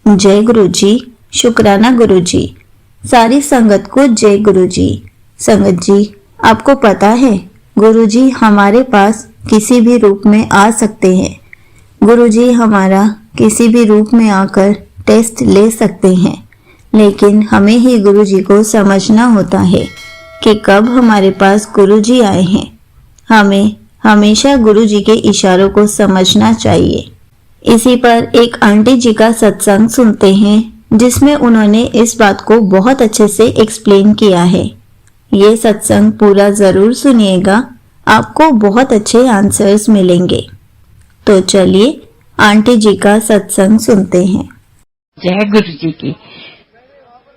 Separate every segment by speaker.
Speaker 1: जय गुरु जी। शुक्राना गुरु जी। सारी संगत को जय गुरु जी। संगत जी, आपको पता है गुरु जी हमारे पास किसी भी रूप में आ सकते हैं। गुरु जी हमारा किसी भी रूप में आकर टेस्ट ले सकते हैं, लेकिन हमें ही गुरु जी को समझना होता है कि कब हमारे पास गुरु जी आए हैं। हमें हमेशा गुरु जी के इशारों को समझना चाहिए। इसी पर एक आंटी जी का सत्संग सुनते हैं जिसमें उन्होंने इस बात को बहुत अच्छे से एक्सप्लेन किया है। ये सत्संग पूरा जरूर सुनिएगा, आपको बहुत अच्छे आंसर्स मिलेंगे। तो चलिए आंटी जी का सत्संग सुनते हैं।
Speaker 2: जय गुरु जी की।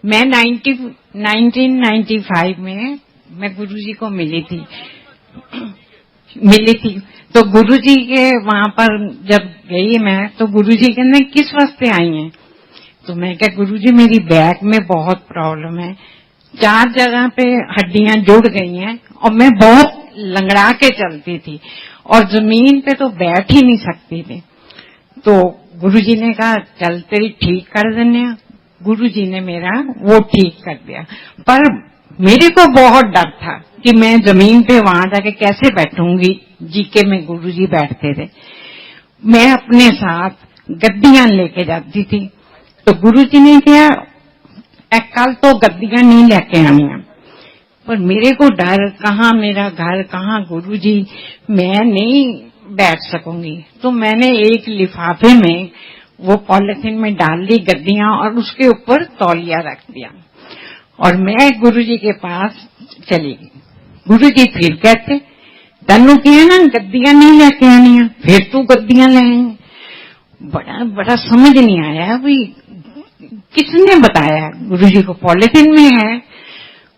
Speaker 2: मैं 1995 में मैं गुरु जी को मिली थी। तो गुरु जी के वहां पर जब गई मैं, तो गुरु जी कहने किस वास्ते आई हैं? तो मैं क्या, गुरु जी मेरी बैक में बहुत प्रॉब्लम है, 4 जगह पे हड्डियां जुड़ गई हैं और मैं बहुत लंगड़ा के चलती थी और जमीन पे तो बैठ ही नहीं सकती थी। तो गुरु जी ने कहा चल तेरी ठीक कर देने। गुरु जी ने मेरा वो ठीक कर दिया, पर मेरे को बहुत डर था कि मैं जमीन पे वहां जाके कैसे बैठूंगी। जीके में गुरु जी बैठते थे, मैं अपने साथ गद्दियां लेके जाती थी। तो गुरु जी ने क्या, कल तो गद्दियां नहीं लेके आनी, पर मेरे को डर, कहाँ मेरा घर, कहाँ गुरु जी, मैं नहीं बैठ सकूंगी। तो मैंने एक लिफाफे में वो पॉलिथीन में डाल ली गद्दियां और उसके ऊपर तौलिया रख दिया और मैं गुरुजी के पास चली गई। गुरुजी फिर कहते तन्नू किया ना गद्दियां नहीं लेके आनी, फिर तू गद्दियां लाएंगे। बड़ा समझ नहीं आया, भी किसने बताया? गुरुजी को पॉलिथीन में है।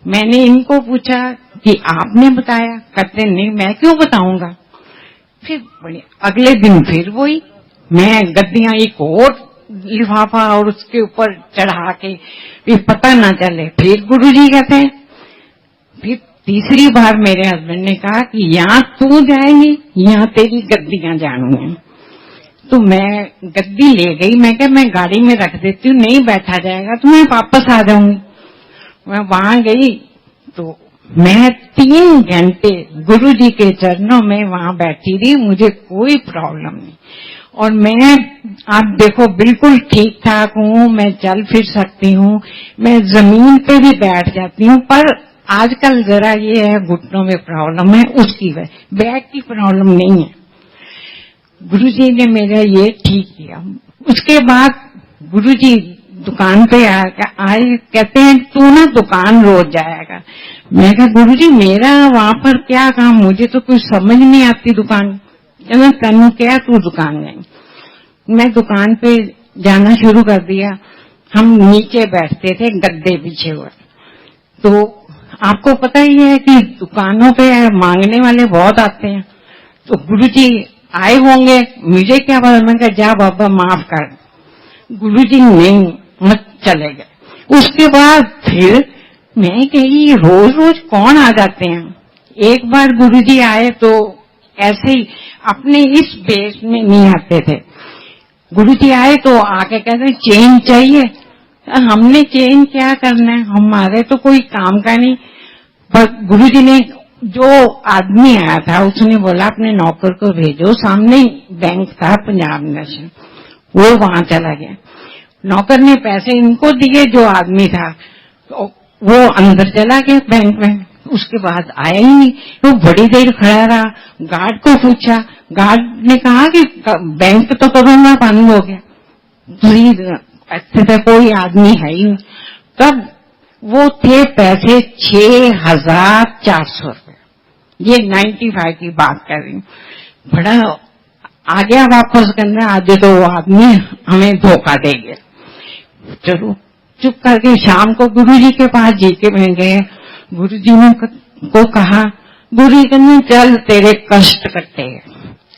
Speaker 2: मैंने इनको पूछा कि आपने बताया? कहते नहीं, मैं क्यों बताऊंगा। फिर अगले दिन फिर वही, मैं गद्दियां एक और लिफाफा और उसके ऊपर चढ़ा के फिर पता ना चले। फिर गुरुजी कहते हैं, फिर तीसरी बार मेरे हस्बैंड ने कहा कि यहाँ तू जाएंगी, यहाँ तेरी गद्दियां जानूंगी। तो मैं गद्दी ले गई। मैं क्या, मैं गाड़ी में रख देती हूँ, नहीं बैठा जाएगा तो मैं वापस आ जाऊंगी। मैं वहां गई तो मैं 3 घंटे गुरुजी के चरणों में वहां बैठी रही, मुझे कोई प्रॉब्लम नहीं। और मैं, आप देखो, बिल्कुल ठीक ठाक हूँ, मैं चल फिर सकती हूँ, मैं जमीन पे भी बैठ जाती हूँ। पर आजकल जरा ये है, घुटनों में प्रॉब्लम है, उसकी वजह, बैक की प्रॉब्लम नहीं है। गुरुजी ने मेरा ये ठीक किया। उसके बाद गुरुजी दुकान पे आए, कहते हैं तू ना दुकान रोज जाएगा। मैं कहा गुरुजी मेरा वहां पर क्या काम, मुझे तो कुछ समझ नहीं आती दुकान। तनु क्या, तू दुकान जाए। मैं दुकान पे जाना शुरू कर दिया। हम नीचे बैठते थे गद्दे पीछे हुए। तो आपको पता ही है कि दुकानों पे मांगने वाले बहुत आते हैं। तो गुरुजी आए होंगे, मुझे क्या पता। मैं कहा जा बाबा माफ कर। गुरुजी नहीं, मत चले गए। उसके बाद फिर मैं कही रोज रोज कौन आ जाते हैं। एक बार गुरुजी आए तो ऐसे ही अपने इस बेस में नहीं आते थे। गुरुजी आए तो आके कहते चेंज चाहिए। हमने चेंज क्या करना है, हमारे तो कोई काम का नहीं। पर गुरुजी ने, जो आदमी आया था उसने बोला अपने नौकर को भेजो, सामने बैंक था पंजाब नेशनल, वो वहां चला गया। नौकर ने पैसे इनको दिए, जो आदमी था तो वो अंदर चला गया बैंक में। उसके बाद आया ही नहीं। वो बड़ी देर खड़ा रहा, गार्ड को पूछा, गार्ड ने कहा कि बैंक तो कभी ना बंद हो गया, ऐसे कोई आदमी है ही नहीं। तब वो थे पैसे 6,400 रुपए। ये 95 की बात कर रही हूँ। बड़ा आ गया वापस करने, आज तो वो आदमी हमें धोखा दे गया। चलो चुप करके शाम को गुरुजी के पास जीके में गए। गुरुजी ने को कहा, गुरुजी कहने चल तेरे कष्ट कटे हैं।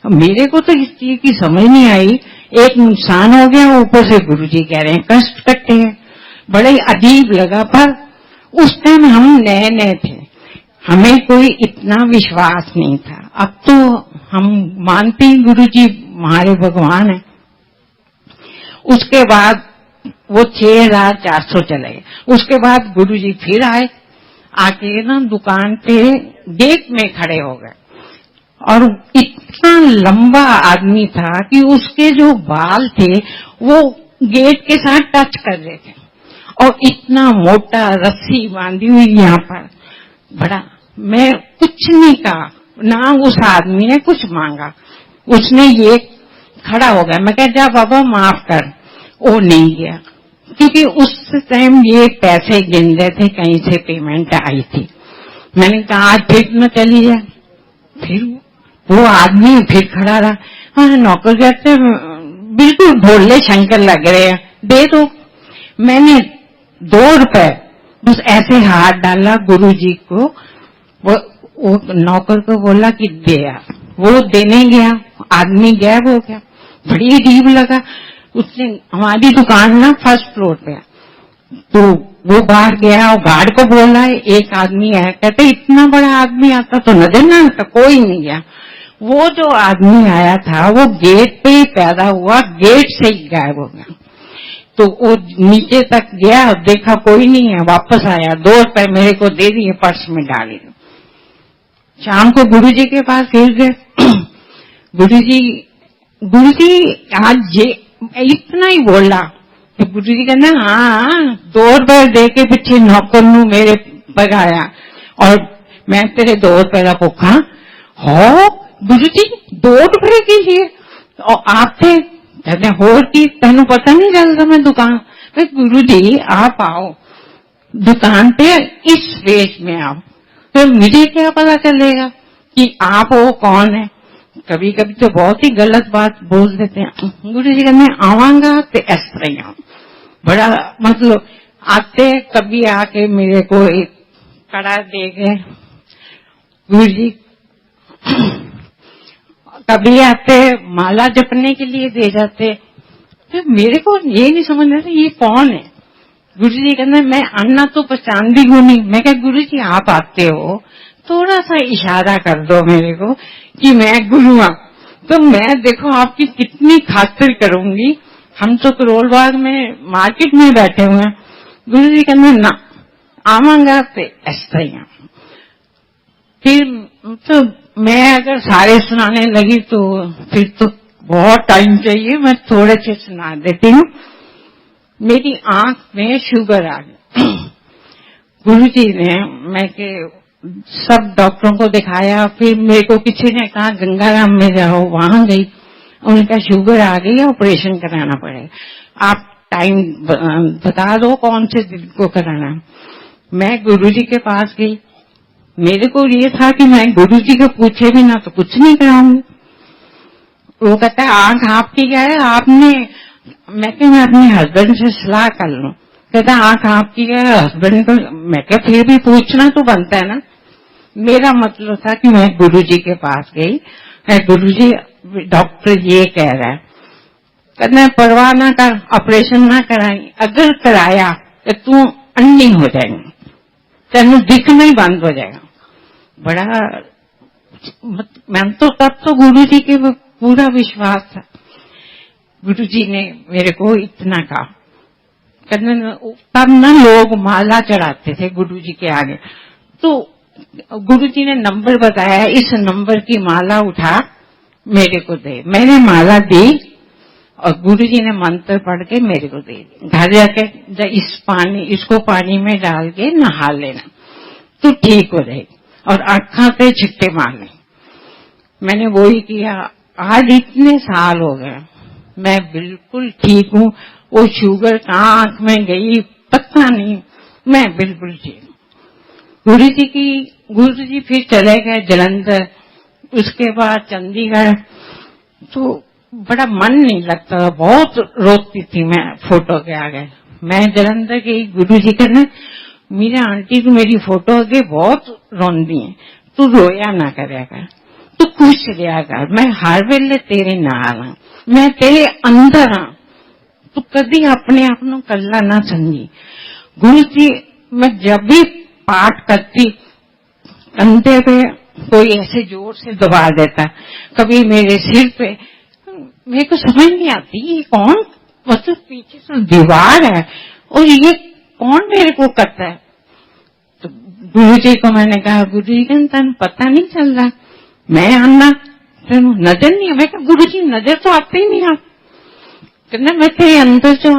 Speaker 2: मेरे को तो इस चीज की समझ नहीं आई, एक नुकसान हो गया, ऊपर से गुरुजी कह रहे हैं कष्ट कटे हैं। बड़े अजीब लगा। पर उस टाइम हम नए नए थे, हमें कोई इतना विश्वास नहीं था। अब तो हम मानते हैं गुरुजी हमारे भगवान हैं। उसके बाद वो 6,400 चले गए। उसके बाद गुरुजी फिर आए, आके ना दुकान पे गेट में खड़े हो गए और इतना लंबा आदमी था कि उसके जो बाल थे वो गेट के साथ टच कर रहे थे और इतना मोटा रस्सी बांधी हुई यहाँ पर। बड़ा, मैं कुछ नहीं कहा ना, उस आदमी ने कुछ मांगा, उसने ये खड़ा हो गया। मैं कहा जा बाबा माफ कर, वो नहीं गया क्योंकि उस टाइम ये पैसे गिन रहे थे, कहीं से पेमेंट आई थी। मैंने कहा आज फिर न चली जाए। फिर वो आदमी फिर खड़ा रहा। हाँ, नौकर कहते बिल्कुल भोले शंकर लग रहे हैं, दे दो। मैंने 2 रुपए बस ऐसे हाथ डाला गुरुजी को, वो नौकर को बोला कि दे यार। वो देने गया, आदमी गायब हो गया। बड़ी अजीब लगा। उसने, हमारी दुकान ना फर्स्ट फ्लोर पे है, तो वो बाहर गया और गार्ड को बोला एक आदमी है, कहते इतना बड़ा आदमी आता तो नजर ना आता, कोई नहीं गया। वो जो आदमी आया था वो गेट पे ही पैदा हुआ, गेट से ही गायब हो गया। तो वो नीचे तक गया, देखा कोई नहीं है, वापस आया, 2 रुपए मेरे को दे दिए, पर्स में डाले। शाम को गुरुजी के पास फिर गए। गुरुजी आज ये इतना ही बोला कि गुरुजी कहना हाँ 2 रुपए दे के पीछे नौकर नू मेरे भगाया और मैं तेरे 2 रुपए का भूखा हो। गुरुजी 2 रुपए के लिए और आप थे, कहते होर की तेन पता नहीं चलता मैं दुकान। गुरुजी आप आओ दुकान पे, इस वेश में आओ, तो मुझे क्या पता चलेगा कि आप वो कौन है। कभी कभी तो बहुत ही गलत बात बोल देते हैं। गुरुजी कहते मैं आवांगा तो इस तरह ही आऊं। बड़ा मतलब आते, कभी आके मेरे को एक कड़ा दे गए गुरुजी, कभी आते माला जपने के लिए दे जाते। तो मेरे को ये नहीं समझ रहा ये कौन है। गुरुजी कहते मैं अन्ना तो पहचानती हूँ नहीं। मैं कहा गुरुजी आप आते हो, थोड़ा सा इशारा कर दो मेरे को कि मैं गुरु हूं, तो मैं देखो आपकी कितनी खातिर करूंगी। हम तो करोल बाग में मार्केट में बैठे हुए हैं। गुरुजी कहते ना आवांगा तो इस तरह। फिर तो मैं अगर सारे सुनाने लगी तो फिर तो बहुत टाइम चाहिए, मैं थोड़े से सुना देती हूँ। मेरी आंख में शुगर आ गई। गुरुजी ने, मैं के सब डॉक्टरों को दिखाया, फिर मेरे को किसी ने कहा गंगाराम में जाओ, वहां गई, उनका शुगर आ गई, ऑपरेशन कराना पड़ेगा, आप टाइम बता दो कौन से दिन को कराना। मैं गुरुजी के पास गई, मेरे को ये था कि मैं गुरुजी को पूछे भी ना तो कुछ नहीं कराऊंगी। वो कहता है आंख आपकी क्या है आपने, मैं क्या मैं अपने हस्बैंड से सलाह कर लूं। कहता आंख आपकी है हस्बैंड को, मैं क्या फिर भी पूछना तो बनता है ना। मेरा मतलब था कि मैं गुरुजी के पास गई, गुरुजी डॉक्टर ये कह रहा है, कहना परवाह ना कर, ऑपरेशन ना कराई, अगर कराया तो तू अंधी हो जाएगी, तेन दिखना ही बंद हो जाएगा। बड़ा, मैं तो तब तो गुरुजी के पूरा विश्वास था। गुरुजी ने मेरे को इतना कहा, तब ना लोग माला चढ़ाते थे गुरुजी के आगे, तो गुरुजी ने नंबर बताया, इस नंबर की माला उठा मेरे को दे। मैंने माला दी और गुरुजी ने मंत्र पढ़ के मेरे को दे दी। घर जाके इसको पानी में डाल के नहा लेना तो ठीक हो जाएगी और आँखों पे छिट्टे मारने। मैंने वही किया। आज इतने साल हो गए, मैं बिल्कुल ठीक हूँ। वो शुगर कहाँ आंख में गई पता नहीं, मैं बिल्कुल ठीक हूँ। गुरुजी फिर चले गए जलंधर, उसके बाद चंडीगढ़, तो बड़ा मन नहीं लगता, बहुत रोती थी मैं फोटो के आगे। मैं जलंधर गई, गुरुजी कहने मेरा आंटी तू मेरी फोटो आगे बहुत रोंदी है, तू रोया ना करेगा कर, तू खुश रहा कर, मैं हर वेले तेरे नाल हां, मैं तेरे अंदर हां, तू कभी अपने आप को कल्ला ना समझी। गुरु जी, मैं जब भी पाठ करती कंधे पे कोई ऐसे जोर से दबा देता, कभी मेरे सिर पे, मेरे को समझ नहीं आती ये कौन मतलब पीछे से दीवार है और ये कौन मेरे को करता है। तो गुरु जी को मैंने कहा, गुरु जी तन पता नहीं चल रहा, मैं आना तेन नजर नहीं। मैं कहा गुरु जी नजर तो आते ही नहीं आप, कहना मैं थे अंदर जो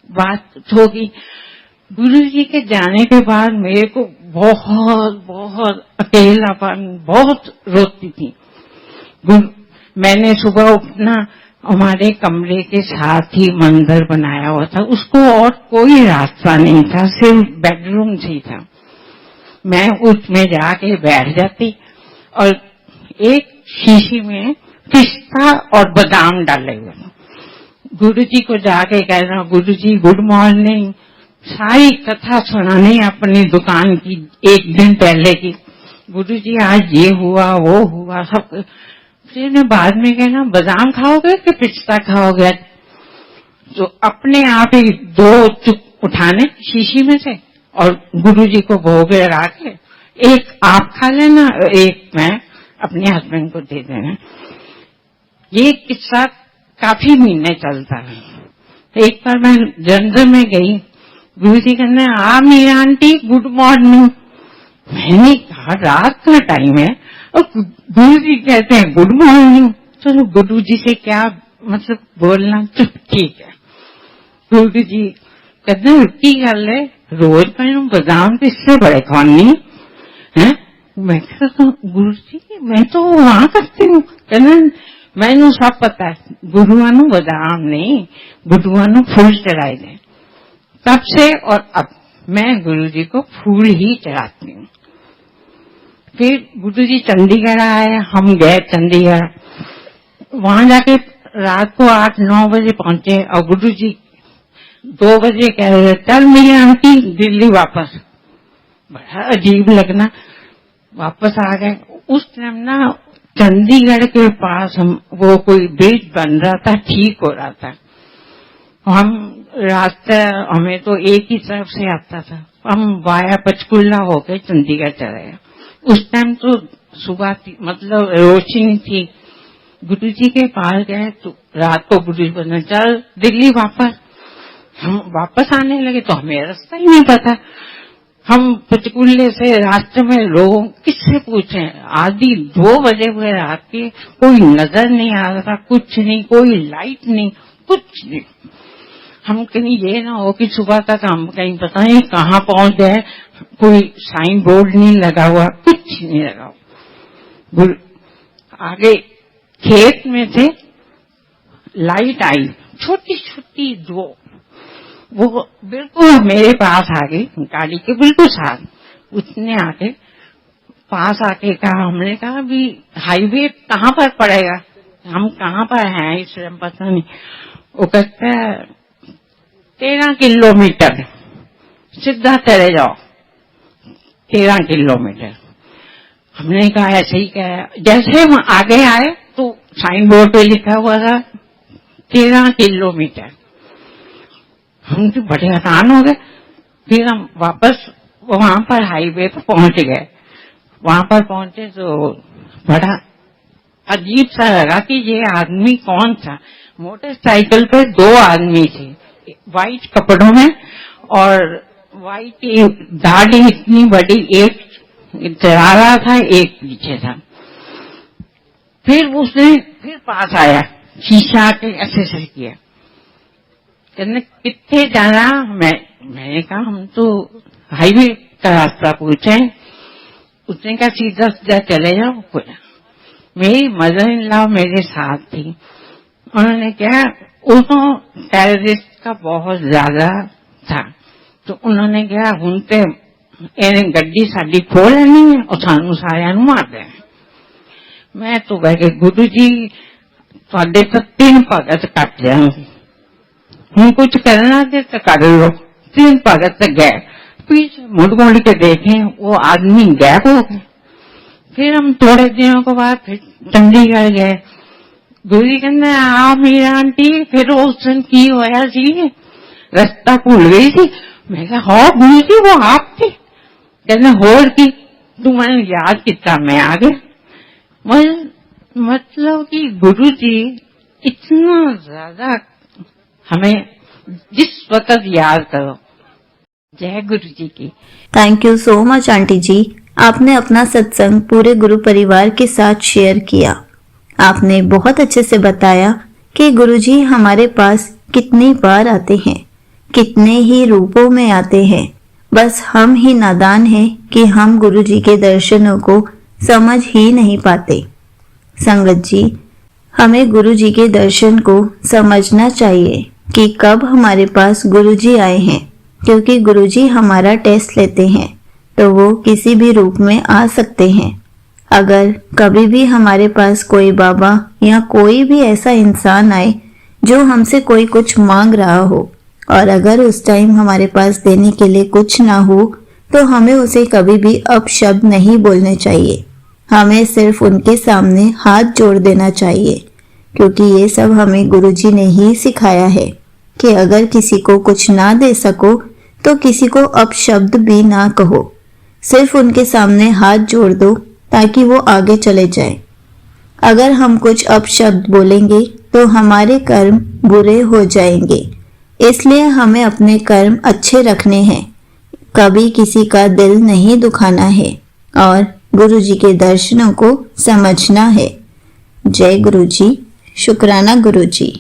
Speaker 2: बात होगी। गुरु जी के जाने के बाद मेरे को बहुत बहुत अकेलापन, बहुत रोती थी। मैंने सुबह उठना, हमारे कमरे के साथ ही मंदिर बनाया हुआ था, उसको और कोई रास्ता नहीं था, सिर्फ बेडरूम ही था। मैं उसमें जाके बैठ जाती और एक शीशी में पिस्ता और बादाम डाले हुए, गुरु जी को जाके कहना, गुरु जी गुड मॉर्निंग, सारी कथा सुनानी अपनी दुकान की एक दिन पहले की, गुरु जी आज ये हुआ वो हुआ सब। फिर मैं बाद में कहना बादाम खाओगे कि पिस्ता खाओगे, तो अपने आप ही 2 चुप उठाने शीशी में से और गुरु जी को भोग लगा के, एक आप खा लेना, एक मैं अपने हस्बैंड को दे देना। ये किस्सा काफी महीने चलता है। एक बार मैं जंगल में गई, गुरु जी कहने आ मीरा आंटी गुड मॉर्निंग। मैंने कहा रात का टाइम है और गुरु जी कहते हैं गुड मॉर्निंग। चलो गुरु जी से क्या मतलब बोलना, चुप ठीक है। गुरु जी कहते हैं की गल है, रोज मैंने बादाम किससे बड़े खानी है। मैं कहता गुरु जी मैं तो वहां करती हूँ, कहना मैनू सब पता है, गुरुआ नू बादाम नहीं, गुरुआ नू फूल चढ़ाए दे। तब से और अब मैं गुरु जी को फूल ही चढ़ाती हूँ। फिर गुरु जी चंडीगढ़ आए, हम गए चंडीगढ़, वहां जाके रात को 8-9 बजे पहुंचे और गुरु जी 2 बजे कह रहे चल मेरी आंटी दिल्ली वापस। बड़ा अजीब लगना, वापस आ गए। उस टाइम ना चंडीगढ़ के पास हम वो कोई ब्रिज बन रहा था, ठीक हो रहा था। हम रास्ता हमें तो एक ही तरफ से आता था, हम वाया पंचकुला होके चंडीगढ़ चले गए। उस टाइम तो सुबह थी, मतलब रोशनी थी। गुरु जी के पास गए तो रात को गुरु जी बोले चल दिल्ली वापस। हम वापस आने लगे तो हमें रास्ता ही नहीं पता। हम पंचकुले से रास्ते में लोगों किससे पूछे, आधी 2 बजे हुए रात के, कोई नजर नहीं आ रहा था, कुछ नहीं, कोई लाइट नहीं, कुछ नहीं। हम कहीं ये ना हो कि सुबह तक हम कहीं पता नहीं कहाँ पहुंच गए, कोई साइन बोर्ड नहीं लगा हुआ, कुछ नहीं लगा हुआ। आगे खेत में थे, लाइट आई छोटी छोटी 2, वो बिल्कुल मेरे पास आ गई, गाड़ी के बिल्कुल साथ। उसने आके पास आके कहा, हमने कहा अभी हाईवे कहाँ पर पड़ेगा, हम कहाँ पर हैं इस टाइम पता नहीं। वो कहता है 13 किलोमीटर सीधा चले जाओ, 13 किलोमीटर। हमने कहा ऐसे ही कहा। जैसे हम आगे आए तो साइन बोर्ड पे लिखा हुआ था 13 किलोमीटर। हम तो बड़े हैरान हो गए। फिर हम वापस वहां पर हाईवे पर पहुंच गए। वहां पर पहुंचे तो बड़ा अजीब सा लगा कि ये आदमी कौन था। मोटरसाइकिल पर 2 आदमी थे, व्हाइट कपड़ों में और व्हाइट दाढ़ी इतनी बड़ी, एक चला रहा था एक पीछे था। फिर उसने फिर पास आया, शीशा के ऐसे किया, कहने कितने जाना। मैंने कहा हम तो हाईवे का रास्ता पूछे। उसने कहा सीधा सीधा चले जाओ। मेरी मदर इन लॉ मेरे साथ थी। उन्होंने क्या, उनको टेररिस्ट का बहुत ज्यादा था, तो उन्होंने क्या हूं ते गड्डी साडी खो लेनी है और सानू सारिया नू मार देना। मैं तो कह के गुरु जी तुहाडे तो 3 भगत कट जाएंगे, हूं कुछ करना दे तो कर लो। 3 भगत गए, पीछे मुड़ के देखे वो आदमी गायब हो गए। फिर हम थोड़े दिनों के बाद फिर चंडीगढ़ गए। गुरु जी कहते आ मीरा आंटी फिर उस दिन की होया सी, रास्ता भूल गई थी। मैं कहा हाँ गुरु जी वो आप थे। कहते होर की तू मैंने याद किया, मैं आ गया। मतलब कि गुरु जी इतना ज्यादा हमें जिस वक्त याद करो। जय गुरु जी की।
Speaker 1: Thank you so much aunty जी, आपने अपना सत्संग पूरे गुरु परिवार के साथ शेयर किया। आपने बहुत अच्छे से बताया कि गुरुजी हमारे पास कितनी बार आते हैं, कितने ही रूपों में आते हैं। बस हम ही नादान हैं कि हम गुरुजी के दर्शनों को समझ ही नहीं पाते। संगत जी, हमें गुरुजी के दर्शन को समझना चाहिए कि कब हमारे पास गुरुजी आए हैं, क्योंकि गुरुजी हमारा टेस्ट लेते हैं तो वो किसी भी रूप में आ सकते हैं। अगर कभी भी हमारे पास कोई बाबा या कोई भी ऐसा इंसान आए जो हमसे कोई कुछ मांग रहा हो और अगर उस टाइम हमारे पास देने के लिए कुछ ना हो तो हमें उसे कभी भी अपशब्द नहीं बोलने चाहिए। हमें सिर्फ उनके सामने हाथ जोड़ देना चाहिए, क्योंकि ये सब हमें गुरुजी ने ही सिखाया है कि अगर किसी को कुछ ना दे सको तो किसी को अपशब्द भी ना कहो, सिर्फ उनके सामने हाथ जोड़ दो ताकि वो आगे चले जाए। अगर हम कुछ अपशब्द बोलेंगे तो हमारे कर्म बुरे हो जाएंगे, इसलिए हमें अपने कर्म अच्छे रखने हैं, कभी किसी का दिल नहीं दुखाना है और गुरुजी के दर्शनों को समझना है। जय गुरुजी। शुक्राना गुरुजी।